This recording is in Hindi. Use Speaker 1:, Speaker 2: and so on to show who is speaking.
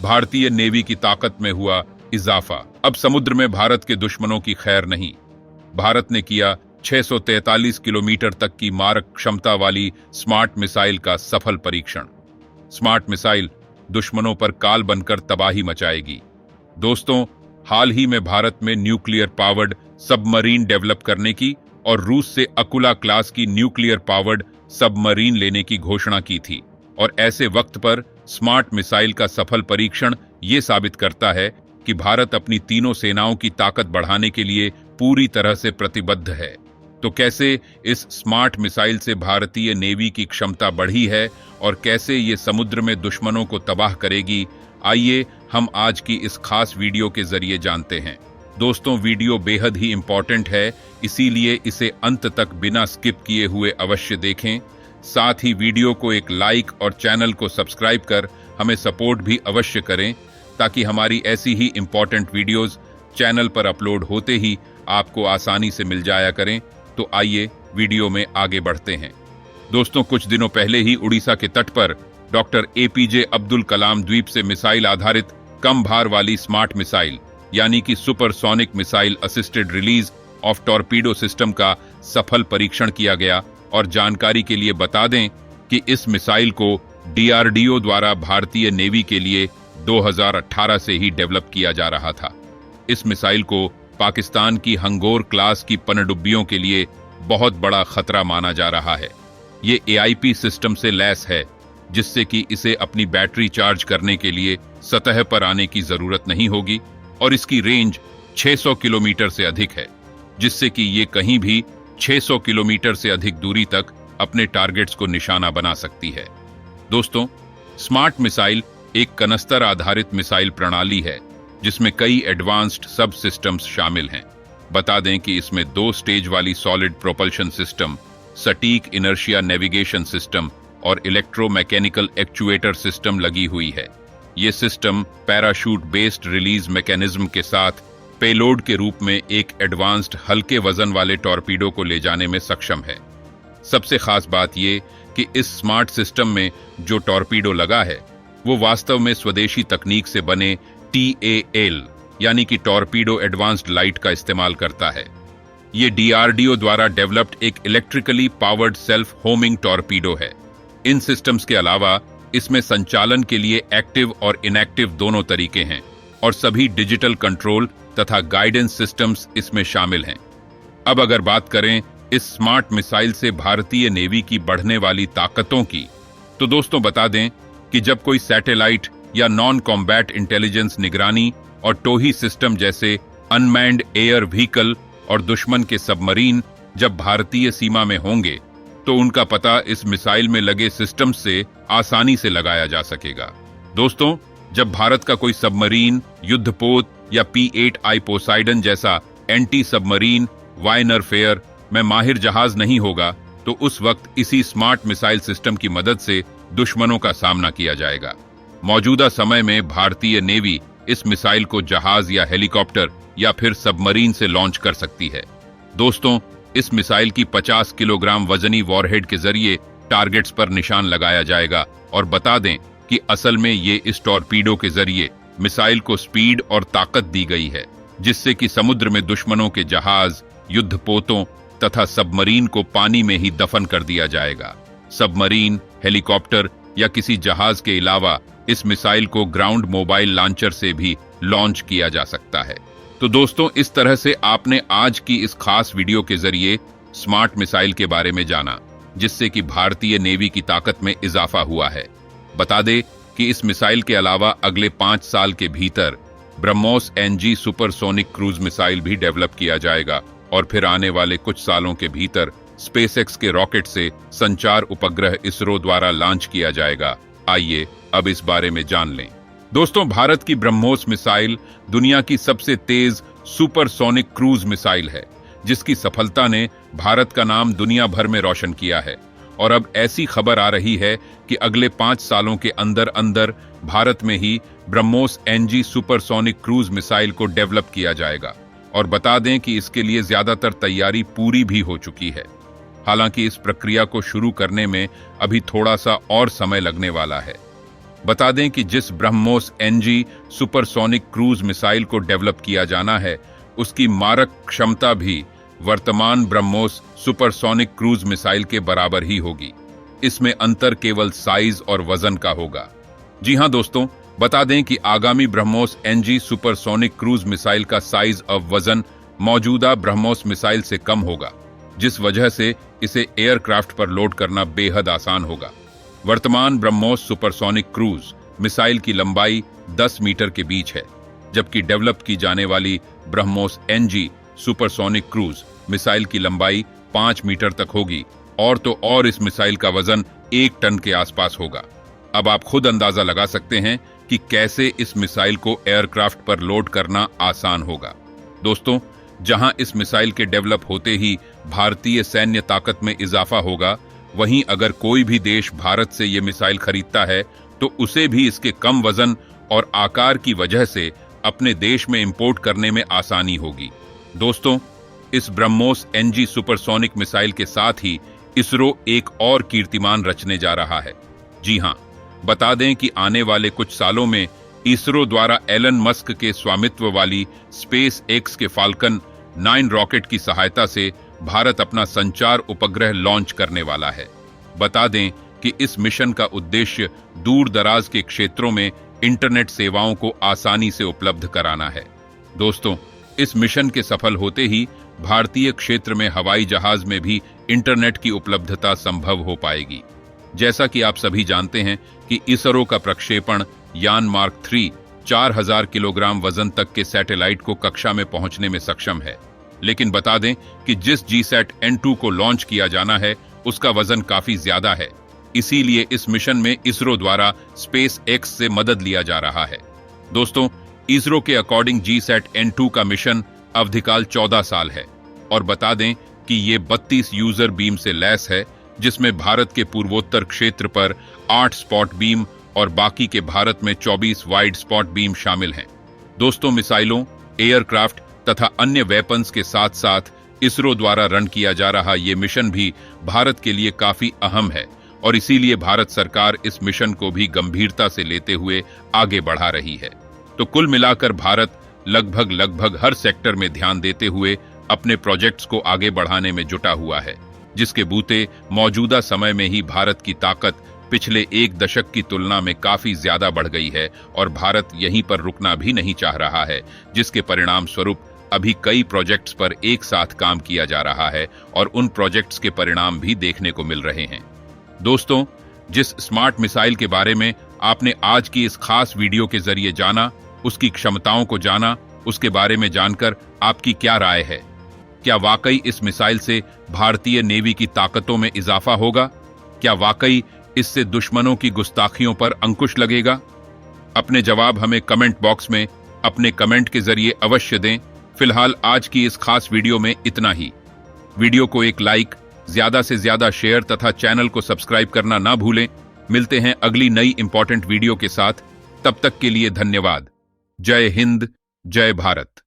Speaker 1: भारतीय नेवी की ताकत में हुआ इजाफा। अब समुद्र में भारत के दुश्मनों की खैर नहीं। भारत ने किया 643 किलोमीटर तक की मारक क्षमता वाली स्मार्ट मिसाइल का सफल परीक्षण। स्मार्ट मिसाइल दुश्मनों पर काल बनकर तबाही मचाएगी। दोस्तों, हाल ही में भारत में न्यूक्लियर पावर्ड सबमरीन डेवलप करने की और रूस से अकुला क्लास की न्यूक्लियर पावर्ड सबमरीन लेने की घोषणा की थी। और ऐसे वक्त पर स्मार्ट मिसाइल का सफल परीक्षण ये साबित करता है कि भारत अपनी तीनों सेनाओं की ताकत बढ़ाने के लिए पूरी तरह से प्रतिबद्ध है। तो कैसे इस स्मार्ट मिसाइल से भारतीय नेवी की क्षमता बढ़ी है और कैसे ये समुद्र में दुश्मनों को तबाह करेगी, आइए हम आज की इस खास वीडियो के जरिए जानते हैं। दोस्तों, वीडियो बेहद ही इंपॉर्टेंट है, इसीलिए इसे अंत तक बिना स्किप किए हुए अवश्य देखें। साथ ही वीडियो को एक लाइक और चैनल को सब्सक्राइब कर हमें सपोर्ट भी अवश्य करें, ताकि हमारी ऐसी ही इंपॉर्टेंट वीडियोस चैनल पर अपलोड होते ही आपको आसानी से मिल जाया करें। तो आइए वीडियो में आगे बढ़ते हैं। दोस्तों, कुछ दिनों पहले ही उड़ीसा के तट पर डॉक्टर एपीजे अब्दुल कलाम द्वीप से मिसाइल आधारित कम भार वाली स्मार्ट मिसाइल यानी कि supersonic missile assisted release of torpedo system का सफल परीक्षण किया गया। और जानकारी के लिए बता दें कि इस मिसाइल को डीआरडीओ द्वारा भारतीय नेवी के लिए 2018 से ही डेवलप किया जा रहा था। इस मिसाइल को पाकिस्तान की हंगोर क्लास की पनडुब्बियों के लिए बहुत बड़ा खतरा माना जा रहा है। ये एआईपी सिस्टम से लैस है, जिससे कि इसे अपनी बैटरी चार्ज करने के लिए सतह पर आने की जरूरत नहीं होगी और इसकी रेंज 600 किलोमीटर से अधिक है, जिससे कि ये कहीं भी 600 किलोमीटर से अधिक दूरी तक अपने टारगेट्स को निशाना बना सकती है। दोस्तों, स्मार्ट मिसाइल एक कनस्तर आधारित मिसाइल प्रणाली है, जिसमें कई एडवांस्ड सब सिस्टम्स शामिल हैं। बता दें कि इसमें 2 स्टेज वाली सॉलिड प्रोपल्शन सिस्टम, सटीक इनर्शिया नेविगेशन सिस्टम और इलेक्ट्रोमैकेनिकल एक्चुएटर सिस्टम लगी हुई है। ये system parachute based release mechanism के साथ पेलोड के रूप में एक एडवांस्ड हल्के वजन वाले टॉर्पीडो को ले जाने में सक्षम है। सबसे खास बात ये कि इस स्मार्ट सिस्टम में जो टॉर्पीडो लगा है वो वास्तव में स्वदेशी तकनीक से बने TAL यानी कि टॉर्पीडो एडवांस्ड लाइट का इस्तेमाल करता है। ये डीआरडीओ द्वारा डेवलप्ड एक electrically powered self homing torpedo है। इन सिस्टम्स के अलावा इसमें संचालन के लिए एक्टिव और इनएक्टिव दोनों तरीके हैं और सभी डिजिटल कंट्रोल तथा गाइडेंस सिस्टम्स इसमें शामिल हैं। अब अगर बात करें इस स्मार्ट मिसाइल से भारतीय नेवी की बढ़ने वाली ताकतों की, तो दोस्तों बता दें कि जब कोई सैटेलाइट या नॉन कॉम्बैट इंटेलिजेंस निगरानी और टोही सिस्टम जैसे अनमैन्ड एयर व्हीकल और दुश्मन के सबमरीन जब भारतीय सीमा में होंगे, तो उनका पता इस मिसाइल में लगे सिस्टम से आसानी से लगाया जा सकेगा। दोस्तों, जब भारत का कोई सबमरीन, युद्धपोत या P-8I पोसाइडन जैसा एंटी सबमरीन वायनरफेयर में माहिर जहाज नहीं होगा, तो उस वक्त इसी स्मार्ट मिसाइल सिस्टम की मदद से दुश्मनों का सामना किया जाएगा। मौजूदा समय में भारतीय नेवी इस मिसाइल को जहाज या हेलीकॉप्टर या फिर सबमरीन से लॉन्च कर सकती है। दोस्तों, इस मिसाइल की 50 किलोग्राम वजनी वॉरहेड के जरिए टारगेट्स पर निशान लगाया जाएगा। और बता दें कि असल में ये इस टॉर्पीडो के जरिए मिसाइल को स्पीड और ताकत दी गई है, जिससे कि समुद्र में दुश्मनों के जहाज, युद्धपोतों तथा सबमरीन को पानी में ही दफन कर दिया जाएगा। सबमरीन, हेलीकॉप्टर या किसी जहाज के अलावा इस मिसाइल को ग्राउंड मोबाइल लॉन्चर से भी लॉन्च किया जा सकता है। तो दोस्तों, इस तरह से आपने आज की इस खास वीडियो के जरिए स्मार्ट मिसाइल के बारे में जाना, जिससे कि भारतीय नेवी की ताकत में इजाफा हुआ है। बता दें कि इस मिसाइल के अलावा अगले 5 साल के भीतर BrahMos NG supersonic cruise missile भी डेवलप किया जाएगा और फिर आने वाले कुछ सालों के भीतर स्पेसएक्स के रॉकेट से संचार उपग्रह इसरो द्वारा लॉन्च किया जाएगा। आइए अब इस बारे में जान लें। दोस्तों, भारत की ब्रह्मोस मिसाइल दुनिया की सबसे तेज सुपरसोनिक क्रूज मिसाइल है, जिसकी सफलता ने भारत का नाम दुनिया भर में रोशन किया है। और अब ऐसी खबर आ रही है कि अगले 5 सालों के अंदर अंदर भारत में ही BrahMos NG supersonic cruise missile को डेवलप किया जाएगा। और बता दें कि इसके लिए ज्यादातर तैयारी पूरी भी हो चुकी है। हालांकि इस प्रक्रिया को शुरू करने में अभी थोड़ा सा और समय लगने वाला है। बता दें कि जिस BrahMos NG supersonic cruise missile को डेवलप किया जाना है, उसकी मारक क्षमता भी वर्तमान ब्रह्मोस सुपरसोनिक क्रूज मिसाइल के बराबर ही होगी। इसमें अंतर केवल साइज और वजन का होगा। जी हां दोस्तों, बता दें कि आगामी BrahMos NG supersonic cruise missile का साइज और वजन मौजूदा ब्रह्मोस मिसाइल से कम होगा, जिस वजह से इसे एयरक्राफ्ट पर लोड करना बेहद आसान होगा। वर्तमान ब्रह्मोस सुपरसोनिक क्रूज मिसाइल की लंबाई 10 मीटर के बीच है, जबकि डेवलप की जाने वाली BrahMos NG supersonic cruise missile की लंबाई 5 मीटर तक होगी और तो और इस मिसाइल का वजन 1 टन के आसपास होगा। अब आप खुद अंदाजा लगा सकते हैं कि कैसे इस मिसाइल को एयरक्राफ्ट पर लोड करना आसान होगा। दोस्तों, जहां इस मिसाइल के डेवलप होते ही भारतीय सैन्य ताकत में इजाफा होगा, वहीं अगर कोई भी देश भारत से यह मिसाइल खरीदता है तो उसे भी इसके कम वजन और आकार की वजह से अपने देश में इंपोर्ट करने में आसानी होगी। दोस्तों, इस ब्रह्मोस एनजी सुपरसोनिक मिसाइल के साथ ही इसरो एक और कीर्तिमान रचने जा रहा है। जी हां, बता दें कि आने वाले कुछ सालों में इसरो द्वारा एलन मस्क के स्वामित्व वाली स्पेस एक्स के फाल्कन 9 रॉकेट की सहायता से भारत अपना संचार उपग्रह लॉन्च करने वाला है। बता दें कि इस मिशन का उद्देश्य दूर दराज के क्षेत्रों में इंटरनेट सेवाओं को आसानी से उपलब्ध कराना है। दोस्तों, इस मिशन के सफल होते ही भारतीय क्षेत्र में हवाई जहाज में भी इंटरनेट की उपलब्धता संभव हो पाएगी। जैसा कि आप सभी जानते हैं कि इसरो का प्रक्षेपण यान मार्क 3 4000 किलोग्राम वजन तक के सैटेलाइट को कक्षा में पहुंचने में सक्षम है। लेकिन बता दें कि जिस जीसैट N2 को लॉन्च किया जाना है, उसका वजन काफी ज्यादा है। इसीलिए इस मिशन में इसरो द्वारा स्पेस एक्स से मदद लिया जा रहा है। दोस्तों, इसरो के अकॉर्डिंग जीसैट N2 का मिशन अवधिकाल 14 साल है और बता दें कि ये 32 यूजर बीम से लैस है, जिसमें भारत के पूर्वोत्तर क्षेत्र पर 8 स्पॉट बीम और बाकी के भारत में 24 वाइड स्पॉट बीम शामिल हैं। दोस्तों, मिसाइलों, एयरक्राफ्ट तथा अन्य वेपन्स के साथ साथ इसरो द्वारा रन किया जा रहा ये मिशन भी भारत के लिए काफी अहम है और इसीलिए भारत सरकार इस मिशन को भी गंभीरता से लेते हुए आगे बढ़ा रही है। तो कुल मिलाकर भारत लगभग हर सेक्टर में ध्यान देते हुए अपने प्रोजेक्ट्स को आगे बढ़ाने में जुटा हुआ है, जिसके बूते मौजूदा समय में ही भारत की ताकत पिछले 1 दशक की तुलना में काफी ज्यादा बढ़ गई है और भारत यहीं पर रुकना भी नहीं चाह रहा है, जिसके परिणाम स्वरूप अभी कई प्रोजेक्ट्स पर एक साथ काम किया जा रहा है और उन प्रोजेक्ट्स के परिणाम भी देखने को मिल रहे हैं। दोस्तों, जिस स्मार्ट मिसाइल के बारे में आपने आज की इस खास वीडियो के जरिए जाना, उसकी क्षमताओं को जाना, उसके बारे में जानकर आपकी क्या राय है? क्या वाकई इस मिसाइल से भारतीय नेवी की ताकतों में इजाफा होगा? क्या वाकई इससे दुश्मनों की गुस्ताखियों पर अंकुश लगेगा? अपने जवाब हमें कमेंट बॉक्स में अपने कमेंट के जरिए अवश्य दें। फिलहाल आज की इस खास वीडियो में इतना ही। वीडियो को एक लाइक, ज्यादा से ज्यादा शेयर तथा चैनल को सब्सक्राइब करना ना भूलें। मिलते हैं अगली नई इंपॉर्टेंट वीडियो के साथ। तब तक के लिए धन्यवाद। जय हिंद, जय भारत।